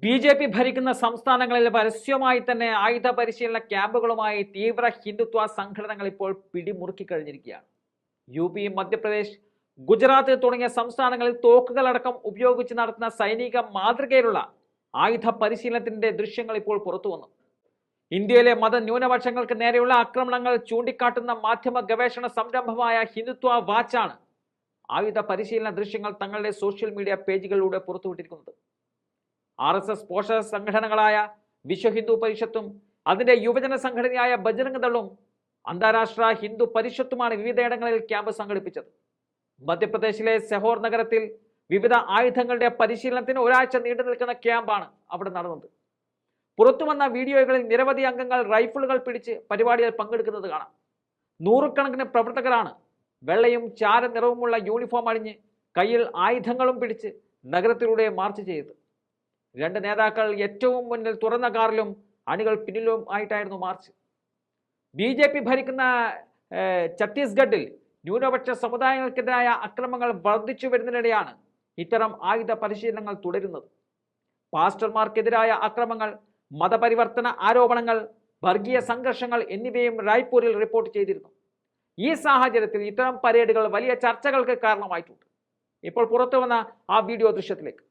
BJP. ഭരിക്കുന്ന സംസ്ഥാനങ്ങളിൽ പരസ്യമായി തന്നെ ആയുധ പരിശീലന ക്യാമ്പുകളുമായി തീവ്ര ഹിന്ദുത്വ സംഘടനകൾ ഇപ്പോൾ പിടിമുറുക്കി കഴിഞ്ഞിരിക്കുകയാണ്. യു.പി., മധ്യപ്രദേശ്, ഗുജറാത്ത് തുടങ്ങിയ സംസ്ഥാനങ്ങളിൽ തോക്കുകളടക്കം ഉപയോഗിച്ച് നടത്തുന്ന സൈനിക മാതൃകയിലുള്ള ആയുധ പരിശീലനത്തിന്റെ ദൃശ്യങ്ങൾ ഇപ്പോൾ പുറത്തു വന്നു. ഇന്ത്യയിലെ മതന്യൂനപക്ഷങ്ങൾക്ക് നേരെയുള്ള ആക്രമണങ്ങൾ ചൂണ്ടിക്കാട്ടുന്ന മാധ്യമ ഗവേഷണ സംരംഭമായ ഹിന്ദുത്വ വാച്ചാണ് ആയുധ പരിശീലന ദൃശ്യങ്ങൾ തങ്ങളുടെ സോഷ്യൽ മീഡിയ പേജുകളിലൂടെ പുറത്തുവിട്ടിരിക്കുന്നത്. RSS പോഷക സംഘടനകളായ വിശ്വ ഹിന്ദു പരിഷത്തും അതിന്റെ യുവജന സംഘടനയായ ബജ്രംഗ് ദളും അന്താരാഷ്ട്ര ഹിന്ദു പരിഷത്തുമാണ് വിവിധയിടങ്ങളിൽ ക്യാമ്പ് സംഘടിപ്പിച്ചത്. മധ്യപ്രദേശിലെ സെഹോർ നഗരത്തിൽ വിവിധ ആയുധങ്ങളുടെ പരിശീലനത്തിന് ഒരാഴ്ച നീണ്ടു നിൽക്കുന്ന ക്യാമ്പാണ് അവിടെ നടന്നത്. പുറത്തുവന്ന വീഡിയോകളിൽ നിരവധി അംഗങ്ങൾ റൈഫിളുകൾ പിടിച്ച് പരിപാടിയിൽ പങ്കെടുക്കുന്നത് കാണാം. നൂറുകണക്കിന് പ്രവർത്തകരാണ് വെള്ളയും ചാര നിറവുമുള്ള യൂണിഫോം അണിഞ്ഞ് കയ്യിൽ ആയുധങ്ങളും പിടിച്ച് നഗരത്തിലൂടെ മാർച്ച് ചെയ്തത്. രണ്ട് നേതാക്കൾ ഏറ്റവും മുന്നിൽ തുറന്ന കാറിലും അണികൾ പിന്നിലും ആയിട്ടായിരുന്നു മാർച്ച്. ബി.ജെ.പി. ഭരിക്കുന്ന ഛത്തീസ്ഗഡിൽ ന്യൂനപക്ഷ സമുദായങ്ങൾക്കെതിരായ അക്രമങ്ങൾ വർദ്ധിച്ചു വരുന്നതിനിടെയാണ് ഇത്തരം ആയുധ പരിശീലനങ്ങൾ തുടരുന്നത്. പാസ്റ്റർമാർക്കെതിരായ അക്രമങ്ങൾ, മതപരിവർത്തന ആരോപണങ്ങൾ, വർഗീയ സംഘർഷങ്ങൾ എന്നിവയും റായ്പൂരിൽ റിപ്പോർട്ട് ചെയ്തിരുന്നു. ഈ സാഹചര്യത്തിൽ ഇത്തരം പരേഡുകൾ വലിയ ചർച്ചകൾക്ക് കാരണമായിട്ടുണ്ട്. ഇപ്പോൾ പുറത്തു വന്ന ആ വീഡിയോ ദൃശ്യത്തിലേക്ക്.